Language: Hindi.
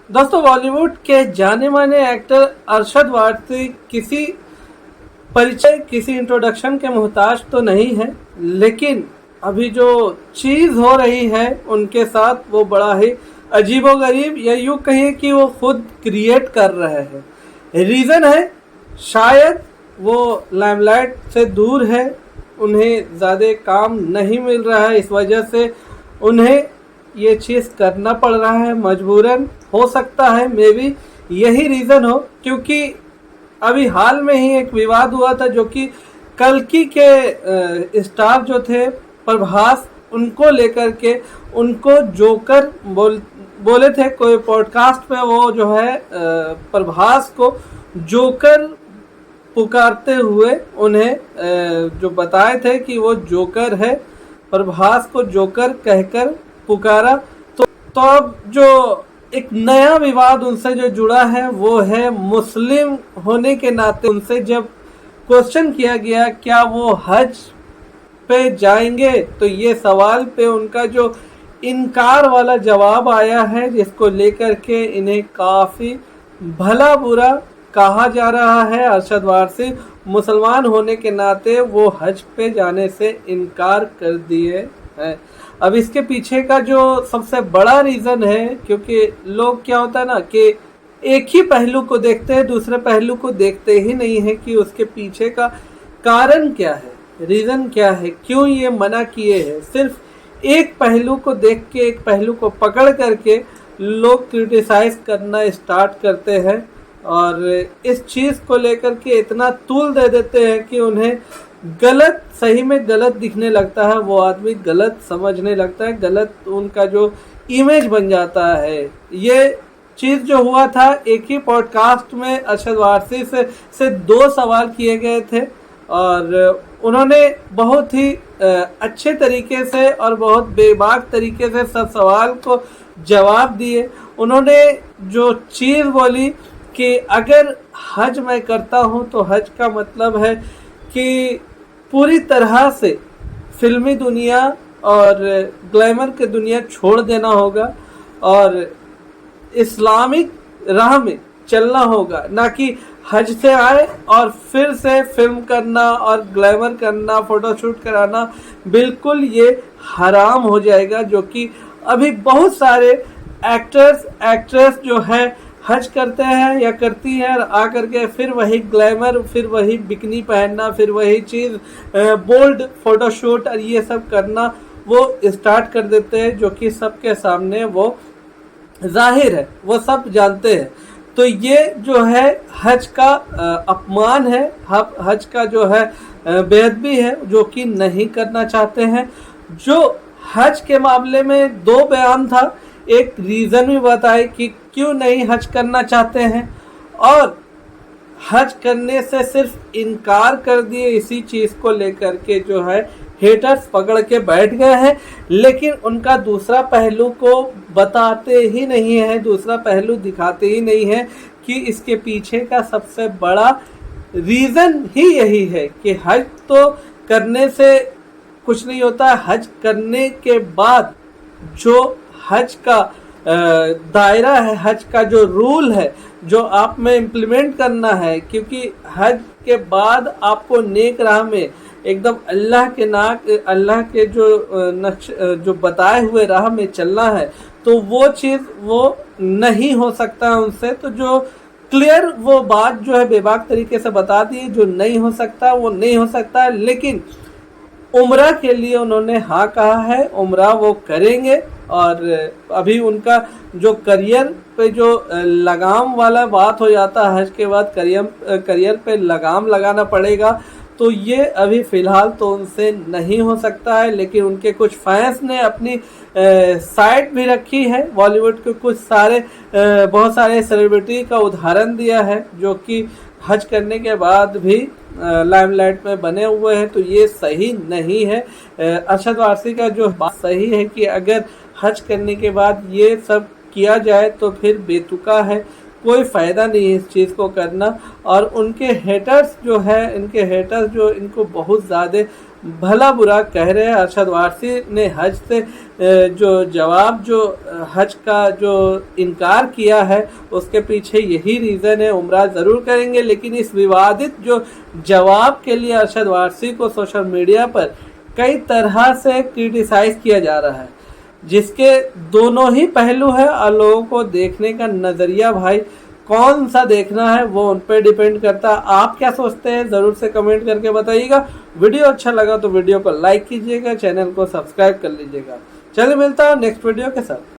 दोस्तों, बॉलीवुड के जाने माने एक्टर अरशद वारसी किसी परिचय, किसी इंट्रोडक्शन के मोहताज तो नहीं है, लेकिन अभी जो चीज़ हो रही है उनके साथ वो बड़ा ही अजीबोगरीब, या यूँ कहिए कि वो खुद क्रिएट कर रहे हैं। रीज़न है शायद वो लाइमलाइट से दूर है, उन्हें ज़्यादा काम नहीं मिल रहा है, इस वजह से उन्हें ये चीज़ करना पड़ रहा है मजबूरन। हो सकता है मे बी यही रीज़न हो, क्योंकि अभी हाल में ही एक विवाद हुआ था जो कि कल्कि के स्टार जो थे प्रभास, उनको लेकर के उनको जोकर बोले थे कोई पॉडकास्ट पे। वो जो है प्रभास को जोकर पुकारते हुए उन्हें जो बताए थे कि वो जोकर है, प्रभास को जोकर कहकर पुकारा। तो अब जो एक नया विवाद उनसे जो जुड़ा है वो है मुस्लिम होने के नाते उनसे जब क्वेश्चन किया गया क्या वो हज पे जाएंगे, तो ये सवाल पे उनका जो इनकार वाला जवाब आया है, जिसको लेकर के इन्हें काफ़ी भला बुरा कहा जा रहा है। अरशद वारसी मुसलमान होने के नाते वो हज पे जाने से इनकार कर दिए हैं। अब इसके पीछे का जो सबसे बड़ा रीज़न है, क्योंकि लोग क्या होता है ना कि एक ही पहलू को देखते हैं, दूसरे पहलू को देखते ही नहीं है कि उसके पीछे का कारण क्या है, रीज़न क्या है, क्यों ये मना किए हैं। सिर्फ एक पहलू को देख के, एक पहलू को पकड़ करके लोग क्रिटिसाइज करना स्टार्ट करते हैं और इस चीज़ को लेकर के इतना तूल दे देते हैं कि उन्हें गलत, सही में गलत दिखने लगता है, वो आदमी गलत समझने लगता है, गलत उनका जो इमेज बन जाता है। ये चीज़ जो हुआ था, एक ही पॉडकास्ट में अरशद वारसी से 2 सवाल किए गए थे और उन्होंने बहुत ही अच्छे तरीके से और बहुत बेबाक तरीके से सब सवाल को जवाब दिए। उन्होंने जो चीज़ बोली कि अगर हज मैं करता हूँ तो हज का मतलब है कि पूरी तरह से फिल्मी दुनिया और ग्लैमर की दुनिया छोड़ देना होगा और इस्लामिक राह में चलना होगा, ना कि हज से आए और फिर से फिल्म करना और ग्लैमर करना, फोटोशूट कराना, बिल्कुल ये हराम हो जाएगा। जो कि अभी बहुत सारे एक्टर्स एक्ट्रेस जो है हज करते हैं या करती है, आ करके फिर वही ग्लैमर, फिर वही बिकनी पहनना, फिर वही चीज़ बोल्ड फोटोशूट और ये सब करना वो स्टार्ट कर देते हैं, जो कि सबके सामने वो जाहिर है, वो सब जानते हैं। तो ये जो है हज का अपमान है, हज का जो है बेअदबी है, जो कि नहीं करना चाहते हैं। जो हज के मामले में 2 बयान था, एक रीज़न भी बताए कि क्यों नहीं हज करना चाहते हैं और हज करने से सिर्फ इनकार कर दिए। इसी चीज़ को लेकर के जो है हेटर्स पकड़ के बैठ गए हैं, लेकिन उनका दूसरा पहलू को बताते ही नहीं है, दूसरा पहलू दिखाते ही नहीं है कि इसके पीछे का सबसे बड़ा रीज़न ही यही है कि हज तो करने से कुछ नहीं होता है, हज करने के बाद जो हज का दायरा है, हज का जो रूल है, जो आप में इम्प्लीमेंट करना है, क्योंकि हज के बाद आपको नेक राह में एकदम अल्लाह के जो बताए हुए राह में चलना है, तो वो चीज़ वो नहीं हो सकता है उनसे। तो जो क्लियर वो बात जो है बेबाक तरीके से बता दी, जो नहीं हो सकता वो नहीं हो सकता है। लेकिन उम्रा के लिए उन्होंने हाँ कहा है, उम्रा वो करेंगे और अभी उनका जो करियर पे जो लगाम वाला बात हो जाता है, हज के बाद करियर पे लगाम लगाना पड़ेगा, तो ये अभी फ़िलहाल तो उनसे नहीं हो सकता है। लेकिन उनके कुछ फैंस ने अपनी साइड भी रखी है। बॉलीवुड के बहुत सारे सेलिब्रिटी का उदाहरण दिया है जो कि हज करने के बाद भी लाइमलाइट में बने हुए हैं, तो ये सही नहीं है। अरशद वारसी का जो बात सही है कि अगर हज करने के बाद ये सब किया जाए तो फिर बेतुका है, कोई फ़ायदा नहीं है इस चीज़ को करना। और उनके हेटर्स जो है, इनको बहुत ज़्यादा भला बुरा कह रहे हैं। अरशद वारसी ने हज से जो हज का जो इनकार किया है उसके पीछे यही रीज़न है। उम्रा ज़रूर करेंगे, लेकिन इस विवादित जो जवाब के लिए अरशद वारसी को सोशल मीडिया पर कई तरह से क्रिटिसाइज़ किया जा रहा है, जिसके दोनों ही पहलू है और लोगों को देखने का नज़रिया भाई कौन सा देखना है वो उन पर डिपेंड करता है। आप क्या सोचते हैं ज़रूर से कमेंट करके बताइएगा। वीडियो अच्छा लगा तो वीडियो को लाइक कीजिएगा, चैनल को सब्सक्राइब कर लीजिएगा। चलिए मिलता है नेक्स्ट वीडियो के साथ।